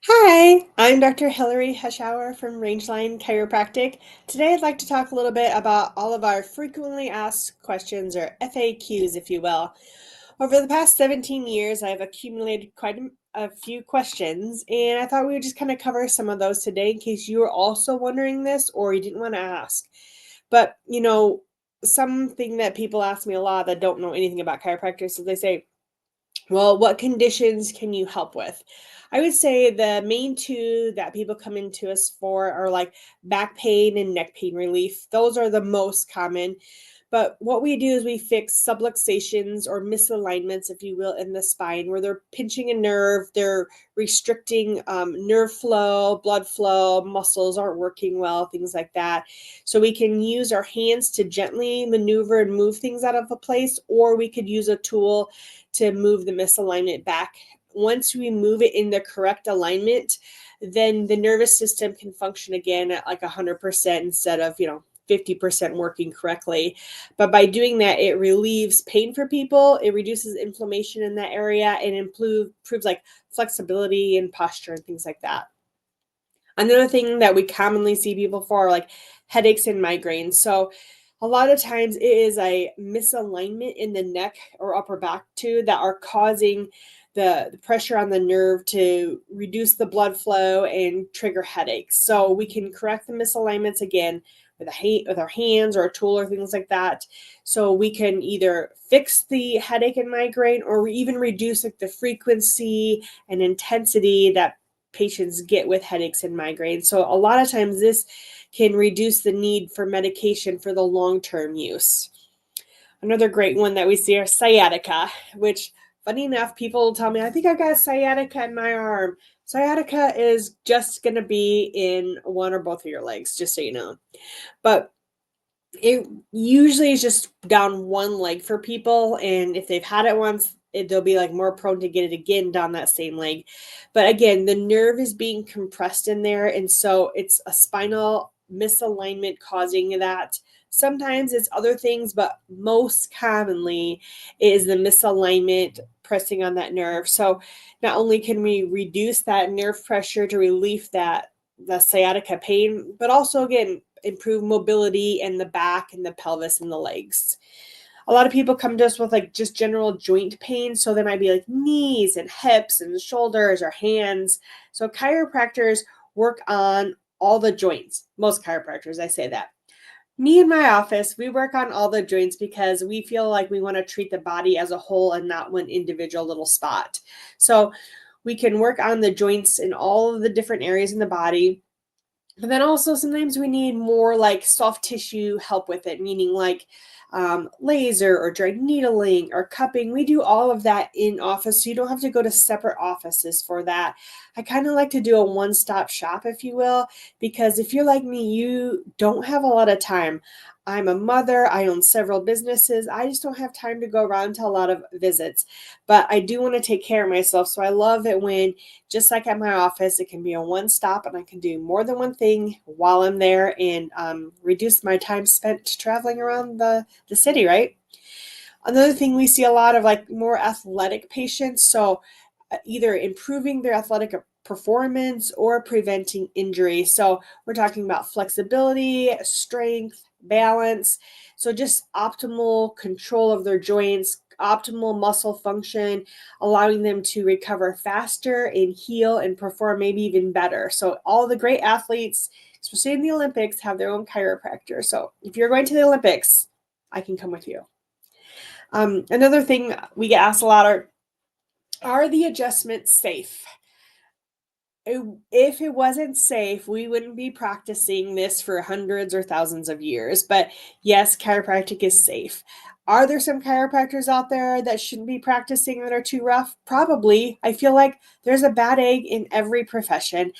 Hi, I'm Dr. Hilary Heschauer from Rangeline Chiropractic. Today I'd like to talk a little bit about all of our frequently asked questions, or FAQs, if you will. Over the past 17 years, I've accumulated quite a few questions, and I thought we would just kind of cover some of those today in case you were also wondering this or you didn't want to ask. But, something that people ask me a lot that don't know anything about chiropractors is they say, well, what conditions can you help with? I would say the main two that people come into us for are like back pain and neck pain relief. Those are the most common. But what we do is we fix subluxations or misalignments, if you will, in the spine where they're pinching a nerve, they're restricting nerve flow, blood flow, muscles aren't working well, things like that. So we can use our hands to gently maneuver and move things out of a place, or we could use a tool to move the misalignment back. Once we move it in the correct alignment, then the nervous system can function again at like 100% instead of, 50% working correctly. But by doing that, it relieves pain for people, it reduces inflammation in that area, and improves like flexibility and posture and things like that. Another thing that we commonly see people for are like headaches and migraines. So a lot of times it is a misalignment in the neck or upper back too that are causing the pressure on the nerve to reduce the blood flow and trigger headaches. So we can correct the misalignments again with our hands or a tool or things like that. So we can either fix the headache and migraine or even reduce like the frequency and intensity that patients get with headaches and migraines. So a lot of times this can reduce the need for medication for the long-term use. Another great one that we see are sciatica, which funny enough, people tell me, I think I got sciatica in my arm. Sciatica is just going to be in one or both of your legs, just so you know. But it usually is just down one leg for people, and if they've had it once, they'll be like more prone to get it again down that same leg. But again, the nerve is being compressed in there, and so it's a spinal misalignment causing that. Sometimes it's other things, but most commonly is the misalignment pressing on that nerve. So not only can we reduce that nerve pressure to relieve the sciatica pain, but also again improve mobility in the back and the pelvis and the legs. A lot of people come to us with like just general joint pain. So they might be like knees and hips and shoulders or hands. So chiropractors work on all the joints. Most chiropractors, I say that. Me in my office, we work on all the joints because we feel like we want to treat the body as a whole and not one individual little spot. So we can work on the joints in all of the different areas in the body. But then also sometimes we need more like soft tissue help with it, meaning like laser or dry needling or cupping. We do all of that in office, so you don't have to go to separate offices for that. I kind of like to do a one-stop shop, if you will, because if you're like me, you don't have a lot of time. I'm a mother, I own several businesses. I just don't have time to go around to a lot of visits, but I do want to take care of myself. So I love it when, just like at my office, it can be a one stop and I can do more than one thing while I'm there and reduce my time spent traveling around the city, right? Another thing we see a lot of like more athletic patients. So either improving their athletic performance or preventing injury. So we're talking about flexibility, strength, balance. So just optimal control of their joints, optimal muscle function, allowing them to recover faster and heal and perform maybe even better. So all the great athletes, especially in the Olympics, have their own chiropractor. So if you're going to the Olympics, I can come with you. Another thing we get asked a lot are the adjustments safe? If it wasn't safe, we wouldn't be practicing this for hundreds or thousands of years. But yes, chiropractic is safe. Are there some chiropractors out there that shouldn't be practicing that are too rough? Probably. I feel like there's a bad egg in every profession.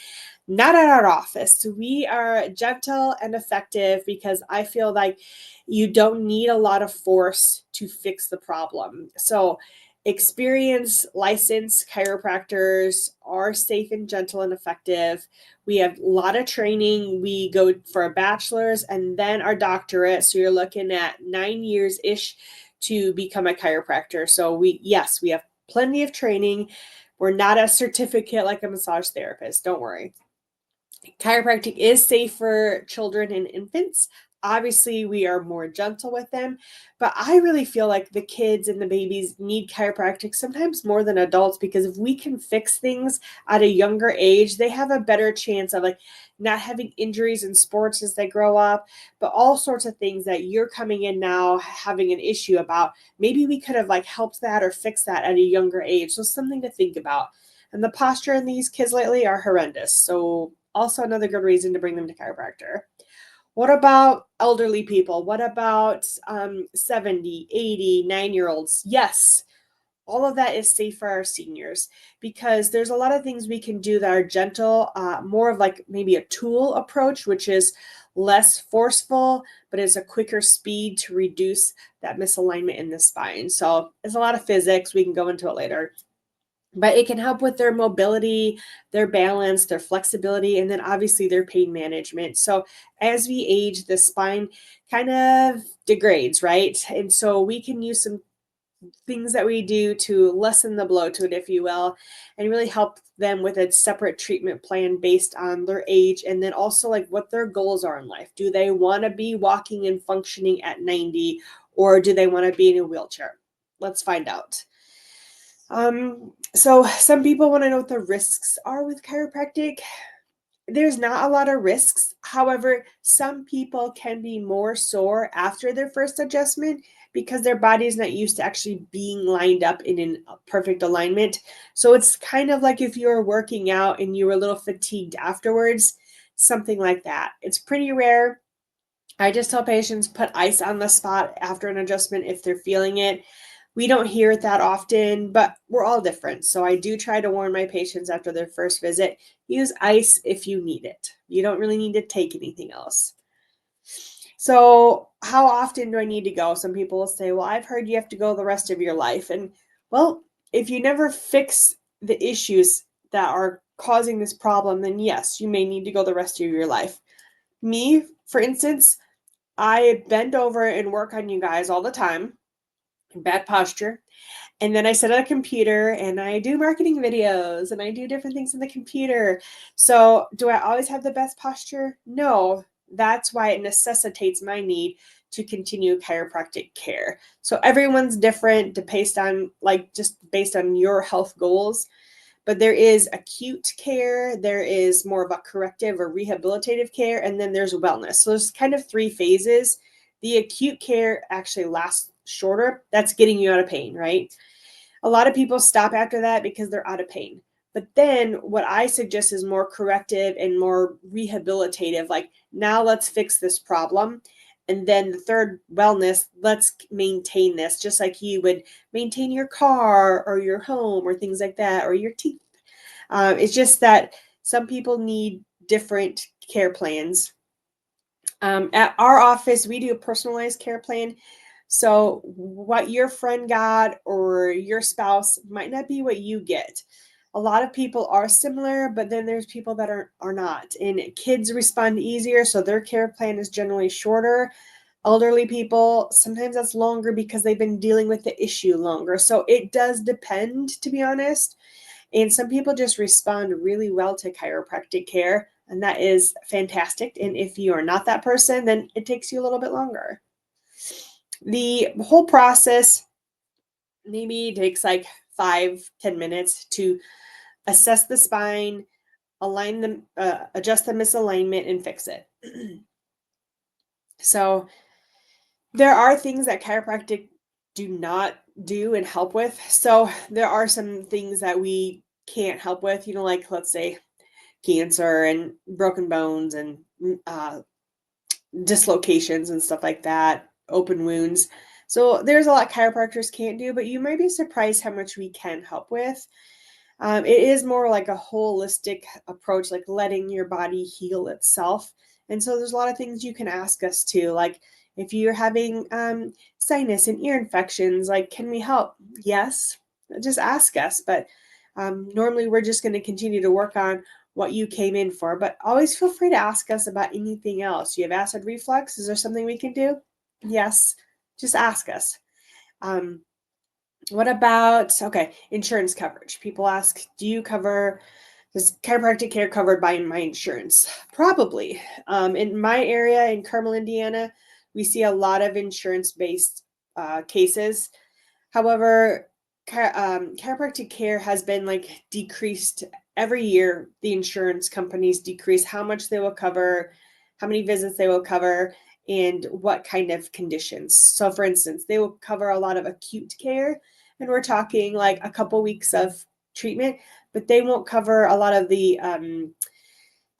Not at our office. We are gentle and effective because I feel like you don't need a lot of force to fix the problem. So experienced, licensed chiropractors are safe and gentle and effective. We have a lot of training. We go for a bachelor's and then our doctorate. So you're looking at 9 years-ish to become a chiropractor. So we have plenty of training. We're not a certificate like a massage therapist. Don't worry. Chiropractic is safe for children and infants. Obviously, we are more gentle with them, but I really feel like the kids and the babies need chiropractic sometimes more than adults, because if we can fix things at a younger age, they have a better chance of like not having injuries in sports as they grow up, but all sorts of things that you're coming in now having an issue about. Maybe we could have like helped that or fixed that at a younger age. So something to think about. And the posture in these kids lately are horrendous. So also another good reason to bring them to chiropractor. What about elderly people? What about 70, 80, 9-year-olds? Yes, all of that is safe for our seniors, because there's a lot of things we can do that are gentle, more of like maybe a tool approach, which is less forceful, but is a quicker speed to reduce that misalignment in the spine. So it's a lot of physics. We can go into it later. But it can help with their mobility, their balance, their flexibility, and then obviously their pain management. So as we age, the spine kind of degrades, right? And so we can use some things that we do to lessen the blow to it, if you will, and really help them with a separate treatment plan based on their age, and then also like what their goals are in life. Do they want to be walking and functioning at 90, or do they want to be in a wheelchair? Let's find out. So some people want to know what the risks are with chiropractic. There's not a lot of risks. However, some people can be more sore after their first adjustment because their body is not used to actually being lined up in a perfect alignment. So it's kind of like if you were working out and you were a little fatigued afterwards, something like that. It's pretty rare. I just tell patients put ice on the spot after an adjustment if they're feeling it. We don't hear it that often, but we're all different. So I do try to warn my patients after their first visit, use ice if you need it. You don't really need to take anything else. So how often do I need to go? Some people will say, well, I've heard you have to go the rest of your life. And well, if you never fix the issues that are causing this problem, then yes, you may need to go the rest of your life. Me, for instance, I bend over and work on you guys all the time, bad posture. And then I sit at a computer and I do marketing videos and I do different things in the computer. So do I always have the best posture? No. That's why it necessitates my need to continue chiropractic care. So everyone's different based on just based on your health goals. But there is acute care, there is more of a corrective or rehabilitative care, and then there's wellness. So there's kind of three phases. The acute care actually lasts shorter. That's getting you out of pain, right? A lot of people stop after that because they're out of pain. But then what I suggest is more corrective and more rehabilitative. Like, now let's fix this problem. And then the third, wellness, let's maintain this, just like you would maintain your car or your home or things like that, or your teeth. It's just that some people need different care plans. At our office, we do a personalized care plan. So what your friend got or your spouse might not be what you get. A lot of people are similar, but then there's people that are not. And kids respond easier, so their care plan is generally shorter. Elderly people, sometimes that's longer because they've been dealing with the issue longer. So it does depend, to be honest. And some people just respond really well to chiropractic care, and that is fantastic. And if you are not that person, then it takes you a little bit longer. The whole process maybe takes like 5-10 minutes to assess the spine, align them, adjust the misalignment, and fix it. So there are things that chiropractic do not do and help with. So there are some things that we can't help with, like let's say cancer and broken bones and dislocations and stuff like that, open wounds. So there's a lot chiropractors can't do, but you might be surprised how much we can help with. It is more like a holistic approach, like letting your body heal itself. And so there's a lot of things you can ask us to, like if you're having sinus and ear infections, like, can we help? Yes, just ask us. But normally we're just going to continue to work on what you came in for, but always feel free to ask us about anything else. You have acid reflux? Is there something we can do? Yes, just ask us. Um, What about, okay, insurance coverage? People ask, is chiropractic care covered by my insurance? Probably. In my area in Carmel, Indiana, we see a lot of insurance-based cases. However, chiropractic care has been like decreased every year. The insurance companies decrease how much they will cover, how many visits they will cover, and what kind of conditions. So, for instance, they will cover a lot of acute care, and we're talking like a couple weeks of treatment, but they won't cover a lot of the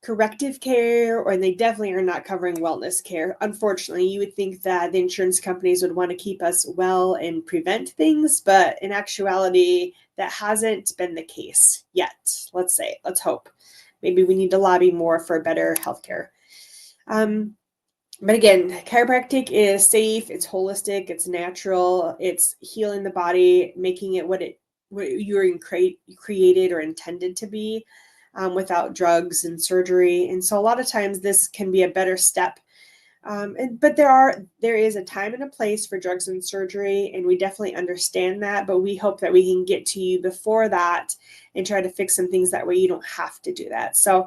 corrective care, or they definitely are not covering wellness care. Unfortunately, you would think that the insurance companies would want to keep us well and prevent things, but in actuality, that hasn't been the case yet. Let's hope. Maybe we need to lobby more for better healthcare. But again, chiropractic is safe, it's holistic, it's natural, it's healing the body, making it what you're created or intended to be, without drugs and surgery. And so a lot of times this can be a better step. But there is a time and a place for drugs and surgery, and we definitely understand that. But we hope that we can get to you before that and try to fix some things that way you don't have to do that. So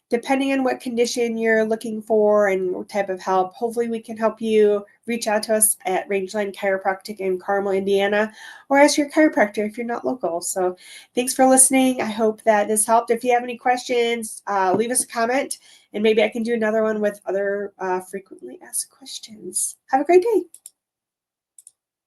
depending on what condition you're looking for and what type of help, hopefully we can help you. Reach out to us at Rangeline Chiropractic in Carmel, Indiana, or ask your chiropractor if you're not local. So thanks for listening. I hope that this helped. If you have any questions, leave us a comment, and maybe I can do another one with other frequently asked questions. Have a great day.